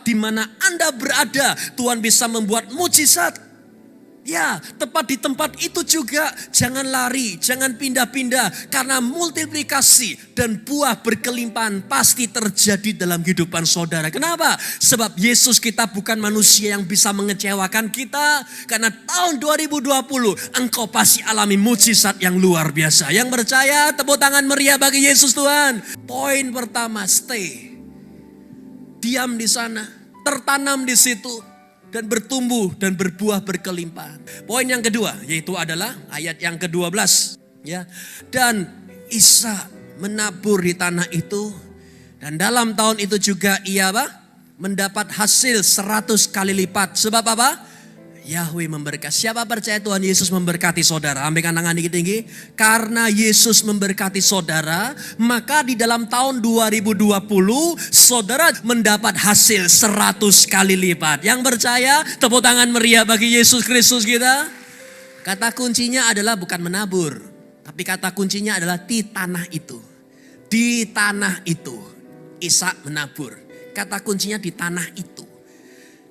tempat di mana Anda berada, Tuhan bisa membuat mujizat. Ya, tepat di tempat itu juga jangan lari, jangan pindah-pindah. Karena multiplikasi dan buah berkelimpahan pasti terjadi dalam kehidupan saudara. Kenapa? Sebab Yesus kita bukan manusia yang bisa mengecewakan kita. Karena tahun 2020 engkau pasti alami mujizat yang luar biasa. Yang percaya tepuk tangan meriah bagi Yesus Tuhan. Poin pertama, stay. Diam di sana, tertanam di situ. Dan bertumbuh dan berbuah berkelimpahan. Poin yang kedua yaitu adalah ayat yang ke-12. Ya. Dan Ishak menabur di tanah itu. Dan dalam tahun itu juga ia mendapat hasil 100 kali lipat. Sebab apa? Yahweh memberkati. Siapa percaya Tuhan Yesus memberkati saudara? Ambilkan tangan tinggi-tinggi. Karena Yesus memberkati saudara, maka di dalam tahun 2020 saudara mendapat hasil 100 kali lipat. Yang percaya tepuk tangan meriah bagi Yesus Kristus kita. Kata kuncinya adalah bukan menabur, tapi kata kuncinya adalah di tanah itu. Di tanah itu Ishak menabur. Kata kuncinya di tanah itu.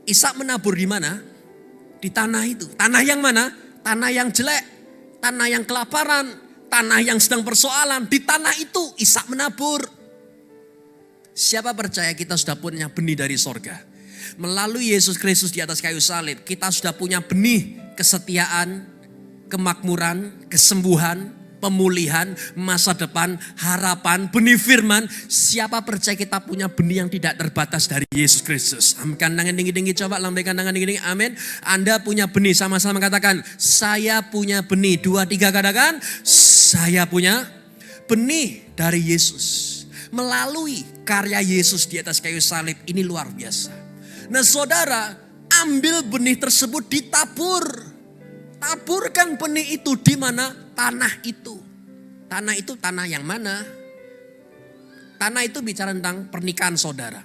Ishak menabur di mana? Di tanah itu. Tanah yang mana? Tanah yang jelek. Tanah yang kelaparan. Tanah yang sedang persoalan. Di tanah itu Ishak menabur. Siapa percaya kita sudah punya benih dari sorga? Melalui Yesus Kristus di atas kayu salib. Kita sudah punya benih kesetiaan, kemakmuran, kesembuhan, pemulihan, masa depan, harapan, benih firman. Siapa percaya kita punya benih yang tidak terbatas dari Yesus Kristus? Lambaikan tangan tinggi-tinggi, coba lambaikan tangan tinggi-tinggi, amin. Anda punya benih, sama-sama katakan, saya punya benih. 2, 3 katakan, saya punya benih dari Yesus. Melalui karya Yesus di atas kayu salib, ini luar biasa. Nah saudara, ambil benih tersebut ditabur. Taburkan benih itu di mana? Tanah itu. Tanah itu tanah yang mana? Tanah itu bicara tentang pernikahan saudara.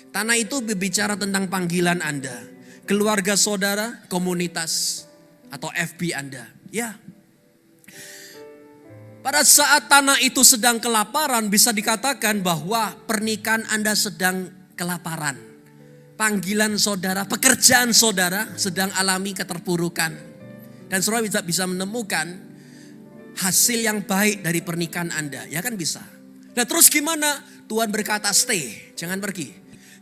Tanah itu berbicara tentang panggilan Anda. Keluarga saudara, komunitas, atau FB Anda. Ya. Pada saat tanah itu sedang kelaparan, bisa dikatakan bahwa pernikahan Anda sedang kelaparan. Panggilan saudara, pekerjaan saudara sedang alami keterpurukan. Dan saudara bisa menemukan hasil yang baik dari pernikahan Anda. Ya kan bisa. Nah terus gimana? Tuhan berkata stay. Jangan pergi.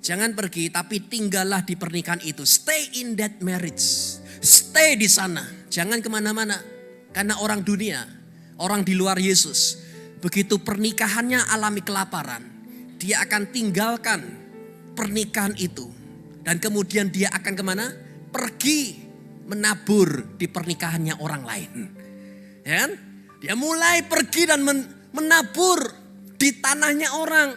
Jangan pergi tapi tinggallah di pernikahan itu. Stay in that marriage. Stay di sana. Jangan kemana-mana. Karena orang dunia, orang di luar Yesus, begitu pernikahannya alami kelaparan, dia akan tinggalkan pernikahan itu. Dan kemudian dia akan kemana? Pergi menabur di pernikahannya orang lain. Ya kan? Dia mulai pergi dan menabur di tanahnya orang.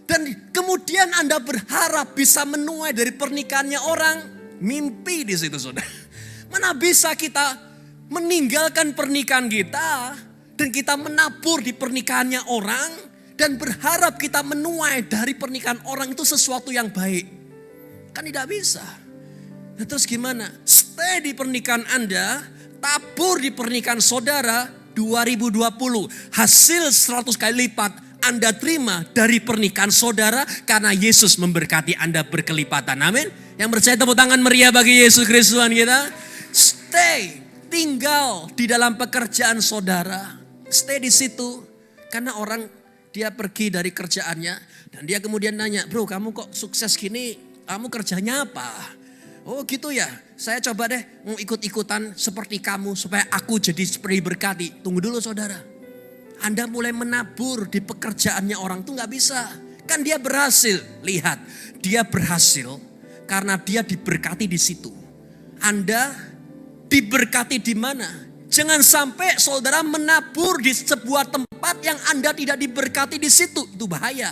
Dan kemudian Anda berharap bisa menuai dari pernikahannya orang. Mimpi di situ saudara. Mana bisa kita meninggalkan pernikahan kita dan kita menabur di pernikahannya orang dan berharap kita menuai dari pernikahan orang itu sesuatu yang baik. Kan tidak bisa. Nah, terus gimana? Stay di pernikahan Anda, tabur di pernikahan saudara 2020. Hasil 100 kali lipat Anda terima dari pernikahan saudara karena Yesus memberkati Anda berkelipatan. Amin. Yang percaya tepuk tangan meriah bagi Yesus Kristus Tuhan kita. Stay, tinggal di dalam pekerjaan saudara. Stay di situ karena orang dia pergi dari kerjaannya dan dia kemudian nanya, "Bro, kamu kok sukses gini? Kamu kerjanya apa?" "Oh gitu ya, saya coba deh mau ikut-ikutan seperti kamu supaya aku jadi seperti berkati." Tunggu dulu saudara. Anda mulai menabur di pekerjaannya orang tuh gak bisa. Kan dia berhasil. Lihat, dia berhasil karena dia diberkati di situ. Anda diberkati di mana? Jangan sampai saudara menabur di sebuah tempat yang Anda tidak diberkati di situ. Itu bahaya.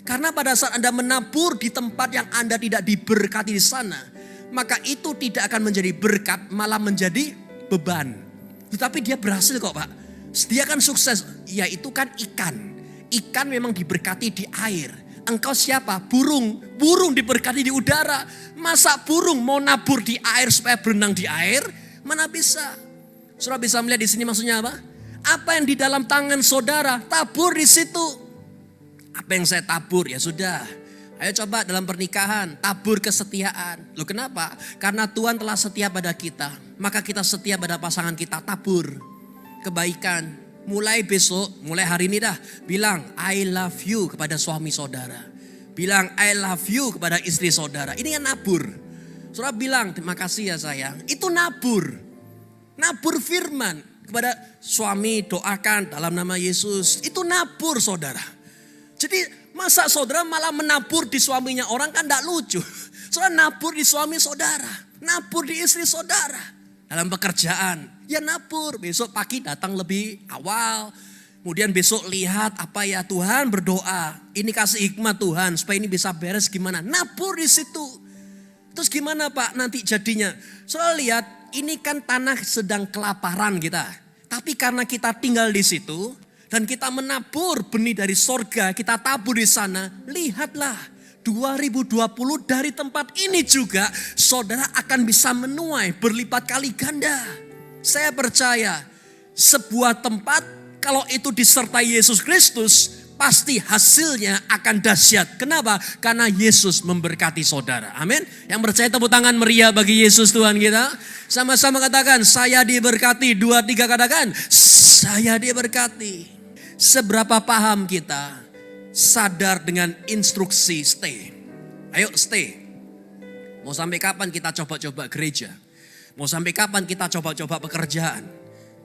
Karena pada saat Anda menabur di tempat yang Anda tidak diberkati di sana, maka itu tidak akan menjadi berkat, malah menjadi beban. Tetapi dia berhasil kok Pak. Dia kan sukses. Ya itu kan ikan. Ikan memang diberkati di air. Engkau siapa? Burung. Burung diberkati di udara. Masa burung mau nabur di air supaya berenang di air? Mana bisa. Saudara bisa melihat di sini maksudnya apa? Apa yang di dalam tangan saudara, tabur di situ. Apa yang saya tabur ya sudah. Ayo coba dalam pernikahan, tabur kesetiaan. Loh kenapa? Karena Tuhan telah setia pada kita. Maka kita setia pada pasangan kita, tabur kebaikan. Mulai besok, mulai hari ini dah, bilang I love you kepada suami saudara. Bilang I love you kepada istri saudara. Ini kan nabur. Saudara bilang terima kasih ya sayang. Itu nabur. Nabur firman kepada suami, doakan dalam nama Yesus. Itu nabur saudara. Jadi masa saudara malah menabur di suaminya orang, kan tidak lucu. Saudara nabur di suami saudara, nabur di istri saudara. Dalam pekerjaan, ya nabur. Besok pagi datang lebih awal. Kemudian besok lihat apa ya Tuhan, berdoa. Ini kasih hikmat Tuhan supaya ini bisa beres gimana. Nabur di situ. Terus gimana Pak nanti jadinya? Saudara lihat ini kan tanah sedang kelaparan kita. Tapi karena kita tinggal di situ. Dan kita menabur benih dari sorga, kita tabur di sana. Lihatlah 2020 dari tempat ini juga saudara akan bisa menuai berlipat kali ganda. Saya percaya sebuah tempat kalau itu disertai Yesus Kristus pasti hasilnya akan dahsyat. Kenapa? Karena Yesus memberkati saudara. Amin. Yang percaya tepuk tangan meriah bagi Yesus Tuhan kita. Sama-sama katakan saya diberkati. 2, 3 katakan saya diberkati. Seberapa paham kita sadar dengan instruksi stay. Ayo stay. Mau sampai kapan kita coba-coba gereja? Mau sampai kapan kita coba-coba pekerjaan?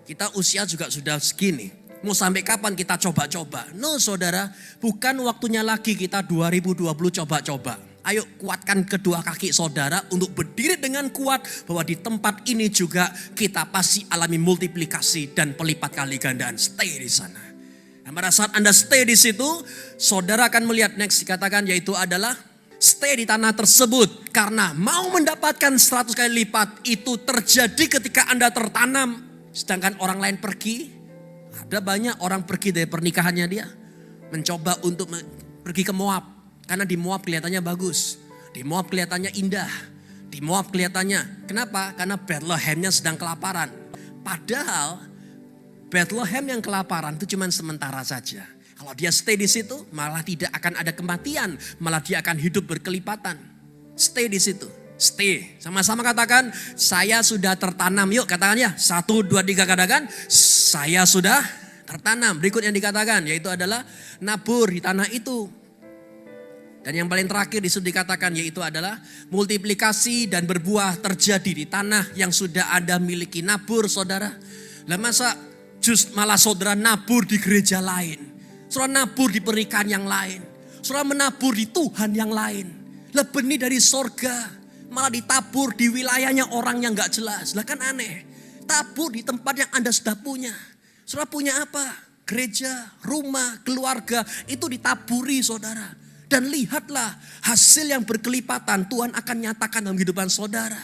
Kita usia juga sudah segini. Mau sampai kapan kita coba-coba? No saudara, bukan waktunya lagi kita 2020 coba-coba. Ayo kuatkan kedua kaki saudara untuk berdiri dengan kuat bahwa di tempat ini juga kita pasti alami multiplikasi dan pelipat kali gandaan. Stay di sana. Dan pada saat Anda stay di situ, saudara akan melihat next dikatakan yaitu adalah stay di tanah tersebut. Karena mau mendapatkan 100 kali lipat itu terjadi ketika Anda tertanam. Sedangkan orang lain pergi, ada banyak orang pergi dari pernikahannya dia. Mencoba untuk pergi ke Moab. Karena di Moab kelihatannya bagus. Di Moab kelihatannya indah. Di Moab kelihatannya, kenapa? Karena Bethlehemnya sedang kelaparan. Padahal Bethlehem yang kelaparan itu cuma sementara saja. Kalau dia stay di situ malah tidak akan ada kematian. Malah dia akan hidup berkelipatan. Stay di situ. Stay. Sama-sama katakan saya sudah tertanam. Yuk katakan ya. 1, 2, 3 katakan saya sudah tertanam. Berikut yang dikatakan yaitu adalah nabur di tanah itu. Dan yang paling terakhir disitu dikatakan yaitu adalah multiplikasi dan berbuah terjadi di tanah yang sudah Anda miliki. Nabur saudara. Lah masa malah saudara nabur di gereja lain. Saudara nabur di pernikahan yang lain. Saudara menabur di Tuhan yang lain. Lah benih dari sorga malah ditabur di wilayahnya orang yang gak jelas. Lah kan aneh. Tabur di tempat yang Anda sudah punya. Saudara punya apa? Gereja, rumah, keluarga. Itu ditaburi saudara. Dan lihatlah hasil yang berkelipatan Tuhan akan nyatakan dalam kehidupan saudara.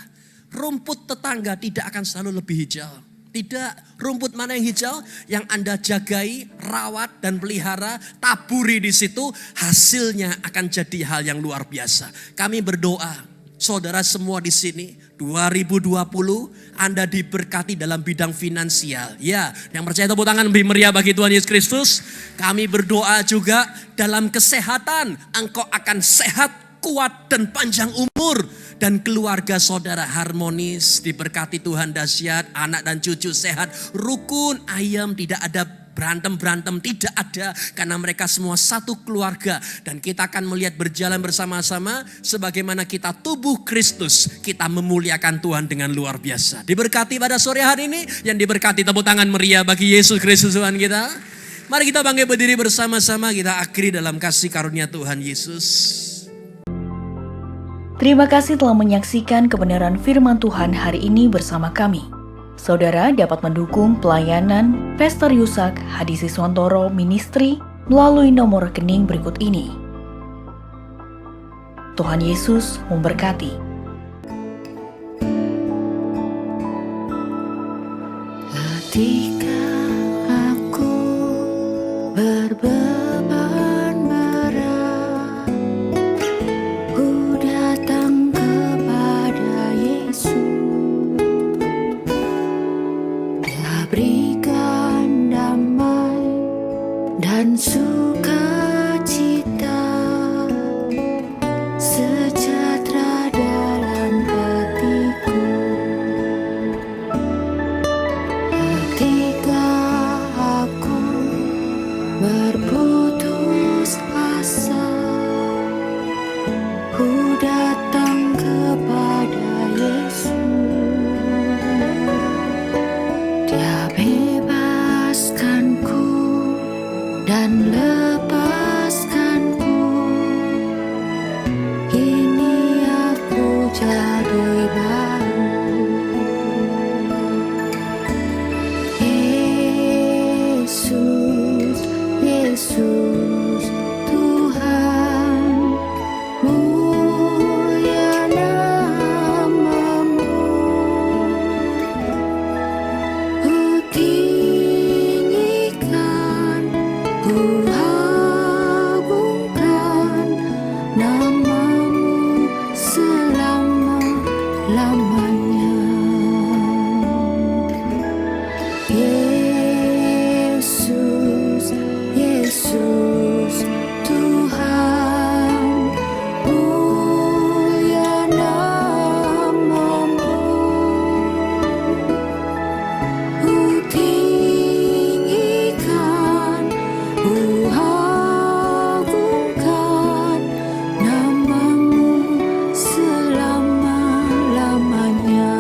Rumput tetangga tidak akan selalu lebih hijau. Tidak, rumput mana yang hijau yang Anda jagai, rawat dan pelihara, taburi di situ, hasilnya akan jadi hal yang luar biasa. Kami berdoa, saudara semua di sini 2020 Anda diberkati dalam bidang finansial. Ya, yang percaya tepuk tangan lebih meriah bagi Tuhan Yesus Kristus. Kami berdoa juga dalam kesehatan, engkau akan sehat, kuat dan panjang umur. Dan keluarga saudara harmonis, diberkati Tuhan dahsyat, anak dan cucu sehat, rukun, ayam, tidak ada berantem-berantem, tidak ada. Karena mereka semua satu keluarga. Dan kita akan melihat berjalan bersama-sama sebagaimana kita tubuh Kristus. Kita memuliakan Tuhan dengan luar biasa. Diberkati pada sore hari ini, yang diberkati tepuk tangan meriah bagi Yesus Kristus Tuhan kita. Mari kita bangkit berdiri bersama-sama, kita akhiri dalam kasih karunia Tuhan Yesus. Terima kasih telah menyaksikan kebenaran firman Tuhan hari ini bersama kami. Saudara dapat mendukung pelayanan Pastor Yusak Hadisiswantoro Ministry melalui nomor rekening berikut ini. Tuhan Yesus memberkati. Ketika aku berbeban berat, ku datang kepada Yesus. Dia berikan damai dan sukacita. berputus asa, ku datang kepada Yesus. Dia bebaskanku dan lepaskanku, kini aku jadi baru. Yesus, Yesus, Tuhan, mulia namamu. Ku tinggikan, ku agungkan namamu selama-lamanya. Yesus, Yesus, Tuhan, mulia namamu. Ku tinggikan, ku agungkan namamu selama-lamanya.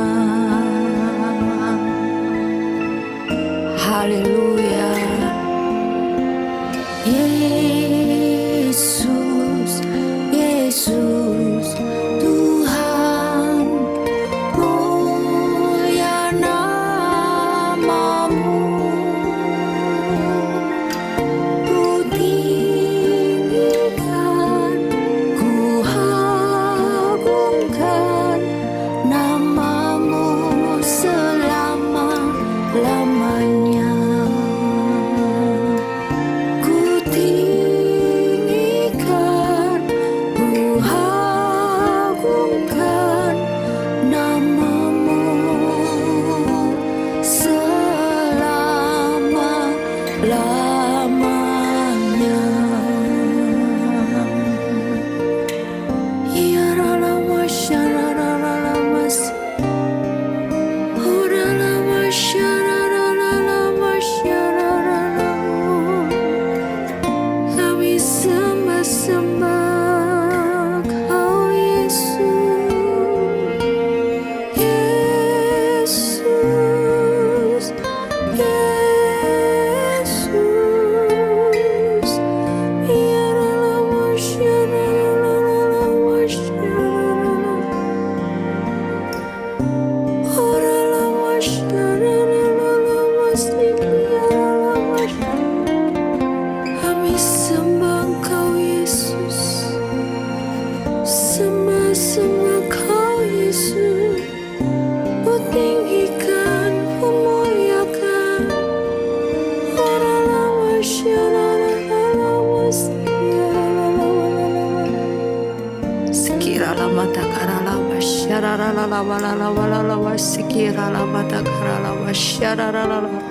Haleluya. Yesus, Yesus, Tuhan, mulia namamu. Ku tinggikan, ku agungkan namamu selama-lamanya. Ku tinggikan, ku agungkan namamu selama-lamanya. Ya Rama Shararamas, Uralama Sharararama Sharararamu. Kami sembah-sembah Kau Yesus, Yesus, Yesus. Ya Rama Sharararama Sharararamu. Oralama Sharararama Sikiarama. Kami sembah Engkau Yesus, sembah-sembah Kau Yesus. Ku tinggikan, ku muliakan. Oralama Sharararama Sikiarama. Sekiralama takaralama Sharararama Sekiralama takaralama Sharararama.